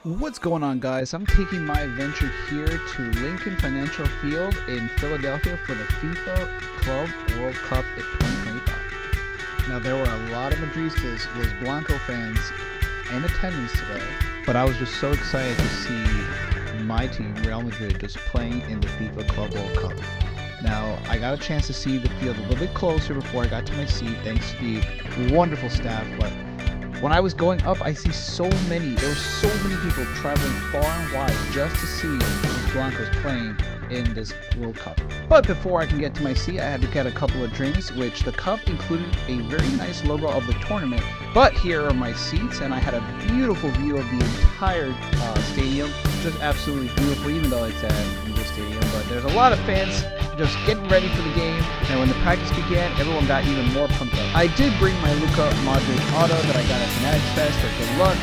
What's going on, guys? I'm taking my adventure here to Lincoln Financial Field in Philadelphia for the FIFA Club World Cup in 2025. Now, there were a lot of Madridistas, Los Blancos fans in attendance today, but I was just so excited to see my team, Real Madrid, just playing in the FIFA Club World Cup. Now, I got a chance to see the field a little bit closer before I got to my seat, thanks to the wonderful staff, but when I was going up, there were so many people traveling far and wide just to see the Blancos playing in this World Cup. But before I can get to my seat, I had to get a couple of drinks, which the cup included a very nice logo of the tournament. But here are my seats, and I had a beautiful view of the entire stadium. Just absolutely beautiful, even though it's at Eagle Stadium. But there's a lot of fans just getting ready for the game, and when the practice began, everyone got even more pumped up. I did bring my Modric auto that I got at Fanatics Fest for good luck,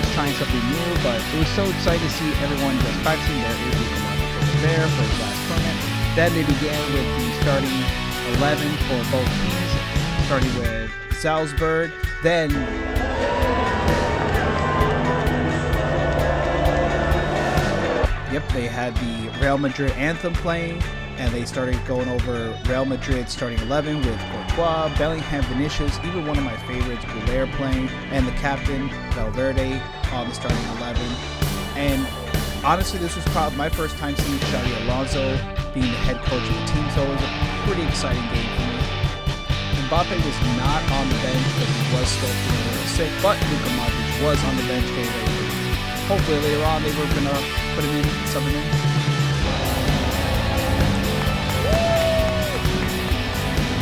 just trying something new, but it was so exciting to see everyone just practicing their Luka Modric over there for his last tournament. Then they began with the starting 11 for both teams, starting with Salzburg, then they had the Real Madrid anthem playing, and they started going over Real Madrid starting 11 with Courtois, Bellingham, Vinicius, even one of my favorites, Guler playing, and the captain, Valverde, on the starting 11. And honestly, this was probably my first time seeing Xabi Alonso being the head coach of the team, so it was a pretty exciting game for me. Mbappe was not on the bench because he was still feeling a little sick, but Luka Modric was on the bench getting ready. Hopefully later on they were going to put him in, sub him in.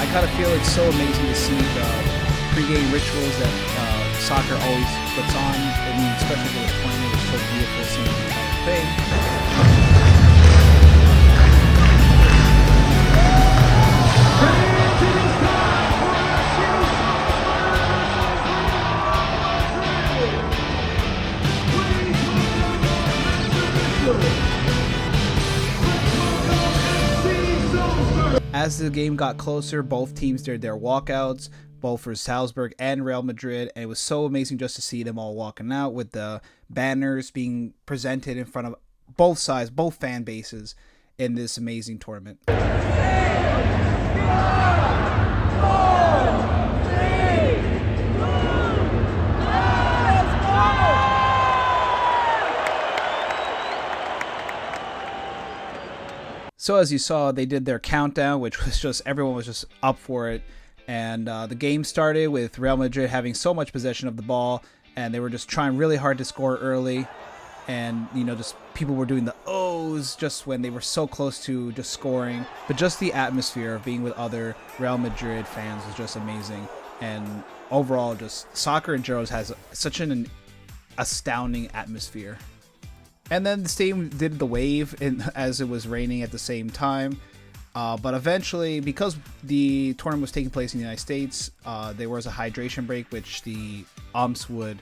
I kind of feel it's so amazing to see the pre-game rituals that soccer always puts on. I mean, especially for this tournament, it's so beautiful seeing the entire thing. As the game got closer, both teams did their walkouts, both for Salzburg and Real Madrid, and it was so amazing just to see them all walking out with the banners being presented in front of both sides, both fan bases in this amazing tournament. So as you saw, they did their countdown, which was just, everyone was just up for it. And the game started with Real Madrid having so much possession of the ball, and they were just trying really hard to score early. And, just people were doing the O's just when they were so close to just scoring. But just the atmosphere of being with other Real Madrid fans was just amazing. And overall, just soccer in general has such an astounding atmosphere. And then the stadium did the wave as it was raining at the same time. But eventually, because the tournament was taking place in the United States, there was a hydration break, which the umps would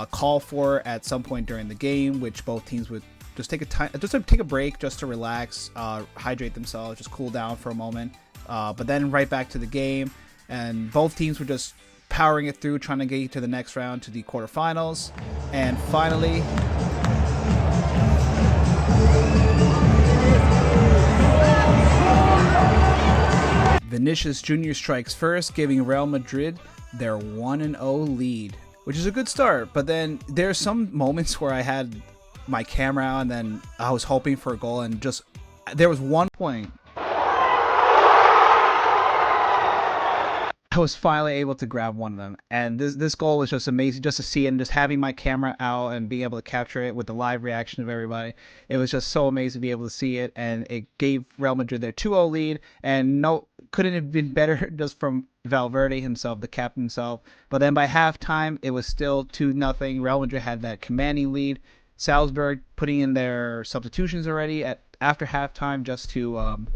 call for at some point during the game, which both teams would just take a break, just to relax, hydrate themselves, just cool down for a moment. But then right back to the game, and both teams were just powering it through, trying to get to the next round, to the quarterfinals. And finally, Vinicius Jr. strikes first, giving Real Madrid their 1-0 lead, which is a good start. But then there's some moments where I had my camera out, and then I was hoping for a goal, and just there was one point I was finally able to grab one of them, and this goal was just amazing just to see it, and just having my camera out and being able to capture it with the live reaction of everybody. It was just so amazing to be able to see it, and it gave Real Madrid their 2-0 lead, and couldn't have been better just from Valverde himself, the captain himself. But then by halftime, it was still 2-0. Real Madrid had that commanding lead. Salzburg putting in their substitutions already after halftime just to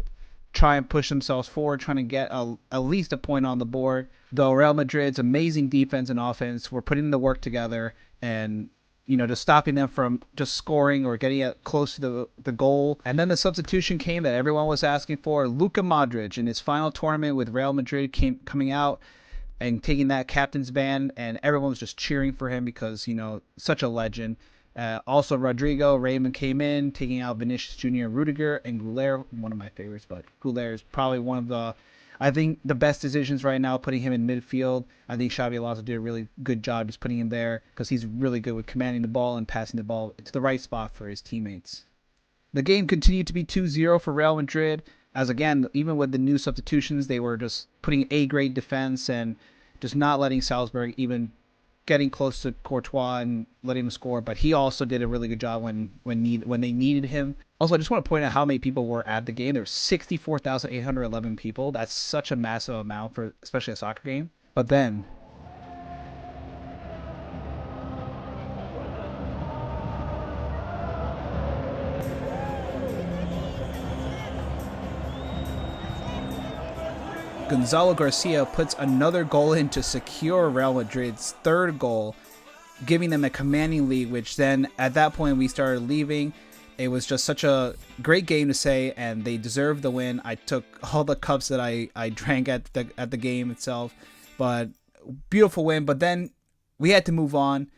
try and push themselves forward, trying to get at least a point on the board. Though Real Madrid's amazing defense and offense were putting the work together, and just stopping them from just scoring or getting close to the goal. And then the substitution came that everyone was asking for. Luka Modric in his final tournament with Real Madrid coming out and taking that captain's band, and everyone was just cheering for him because, such a legend. Also, Rodrigo, Raymond came in, taking out Vinicius Jr., Rudiger, and Guler, one of my favorites, but Guler is probably one of the, I think, the best decisions right now, putting him in midfield. I think Xavi Alonso did a really good job just putting him there because he's really good with commanding the ball and passing the ball to the right spot for his teammates. The game continued to be 2-0 for Real Madrid, as again, even with the new substitutions, they were just putting A-grade defense and just not letting Salzburg even getting close to Courtois and letting him score. But he also did a really good job when they needed him. Also, I just want to point out how many people were at the game. There were 64,811 people. That's such a massive amount for especially a soccer game. But then Gonzalo Garcia puts another goal in to secure Real Madrid's third goal, giving them a commanding lead, which then at that point we started leaving. It was just such a great game to say, and they deserved the win. I took all the cups that I drank at the game itself, but beautiful win. But then we had to move on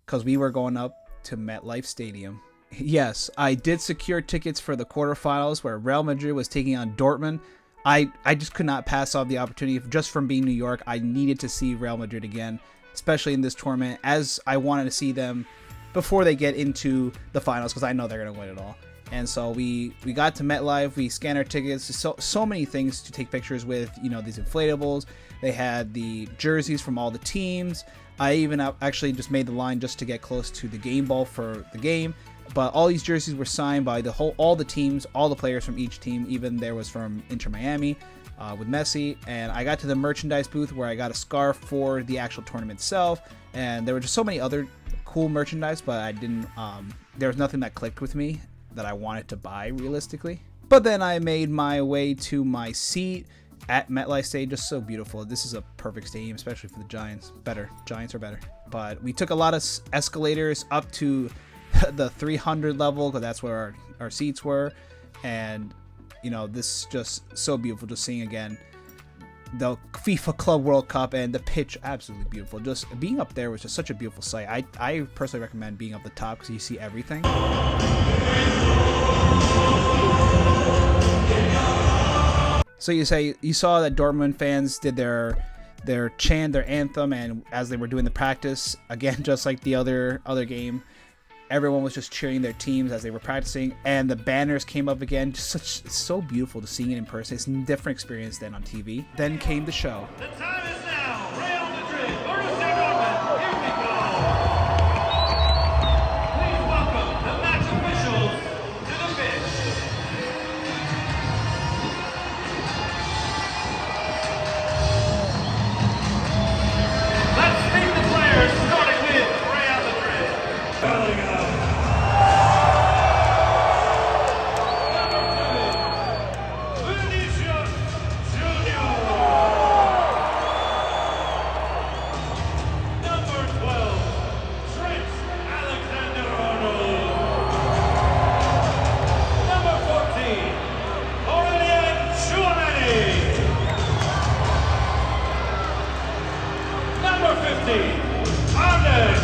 because we were going up to MetLife Stadium. Yes, I did secure tickets for the quarterfinals where Real Madrid was taking on Dortmund. I just could not pass off the opportunity. Just from being New York, I needed to see Real Madrid again, especially in this tournament, as I wanted to see them before they get into the finals, because I know they're going to win it all. And so we got to MetLife, we scanned our tickets, so many things to take pictures with, these inflatables. They had the jerseys from all the teams. I even actually just made the line just to get close to the game ball for the game. But all these jerseys were signed by all the teams, all the players from each team. Even there was from Inter Miami with Messi. And I got to the merchandise booth where I got a scarf for the actual tournament itself. And there were just so many other cool merchandise, but I didn't. There was nothing that clicked with me that I wanted to buy realistically. But then I made my way to my seat at MetLife Stadium. Just so beautiful. This is a perfect stadium, especially for the Giants. Giants are better. But we took a lot of escalators up to the 300 level, because that's where our seats were. And this is just so beautiful, just seeing again the FIFA Club World Cup, and the pitch absolutely beautiful. Just being up there was just such a beautiful sight. I personally recommend being up the top because you see everything. So you saw that Dortmund fans did their chant, their anthem, and as they were doing the practice, again, just like the other game, everyone was just cheering their teams as they were practicing, and the banners came up again. It's so beautiful to see it in person. It's a different experience than on TV. Then came the show. The time is now. Real Madrid, Borussia Dortmund. Here we go. Please welcome the match officials to the pitch. Let's meet the players, starting with Real Madrid. Bellingham.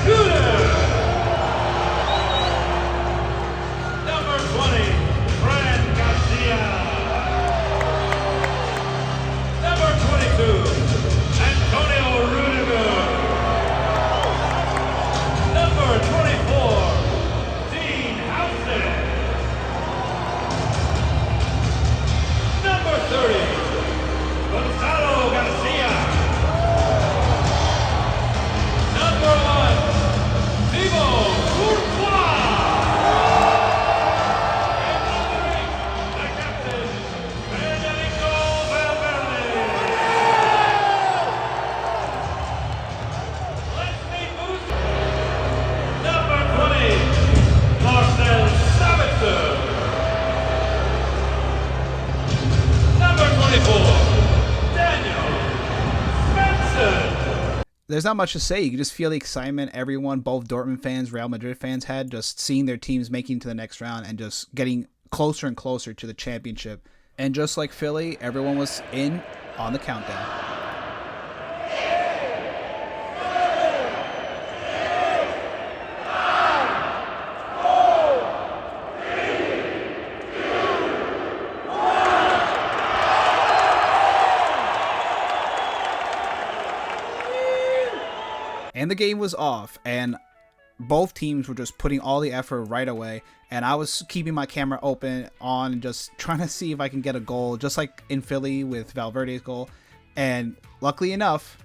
Guler. Number 20, Number 22, Rudiger. Number 24, Number 30, Gonzalo Garcia. Number 1, There's not much to say. You can just feel the excitement everyone, both Dortmund fans, Real Madrid fans, had just seeing their teams making to the next round and just getting closer and closer to the championship. And just like Philly, everyone was in on the countdown. and the game was off, and both teams were just putting all the effort right away, and I was keeping my camera open on, just trying to see if I can get a goal, just like in Philly with Valverde's goal. And luckily enough,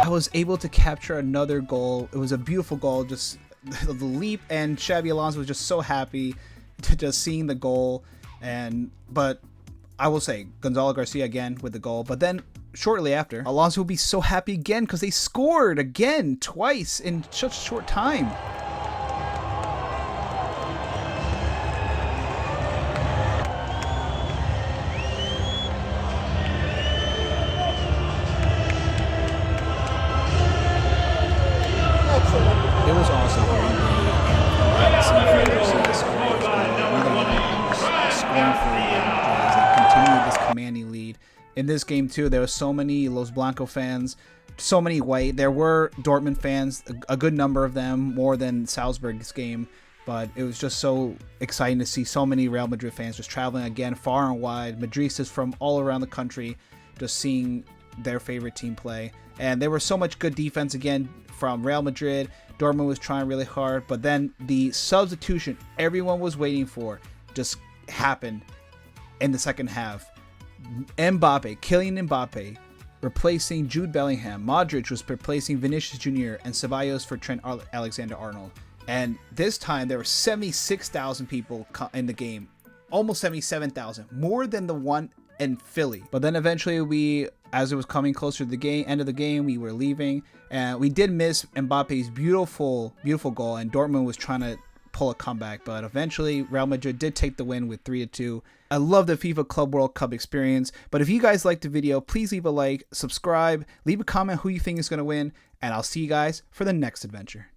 I was able to capture another goal. It was a beautiful goal, just the leap, and Xabi Alonso was just so happy to just seeing the goal. But I will say, Gonzalo Garcia again with the goal, but then shortly after, Alonso will be so happy again because they scored again twice in such a short time. It was awesome hearing scoring for Real Madrid as they continued this commanding lead. In this game too, there were so many Los Blancos fans, so many white. There were Dortmund fans, a good number of them, more than Salzburg's game. But it was just so exciting to see so many Real Madrid fans just traveling again far and wide. Madridistas from all around the country just seeing their favorite team play. And there was so much good defense again from Real Madrid. Dortmund was trying really hard, but then the substitution everyone was waiting for just happened in the second half. Mbappe, Kylian Mbappe, replacing Jude Bellingham. Modric was replacing Vinicius Jr. and Ceballos for Trent Alexander-Arnold. And this time there were 76,000 people in the game, almost 77,000, more than the one in Philly. But then eventually as it was coming closer to the end of the game, we were leaving, and we did miss Mbappe's beautiful goal, and Dortmund was trying to pull a comeback, but eventually Real Madrid did take the win with 3-2. I love the FIFA Club World Cup experience, but if you guys liked the video, please leave a like, subscribe, leave a comment who you think is going to win, and I'll see you guys for the next adventure.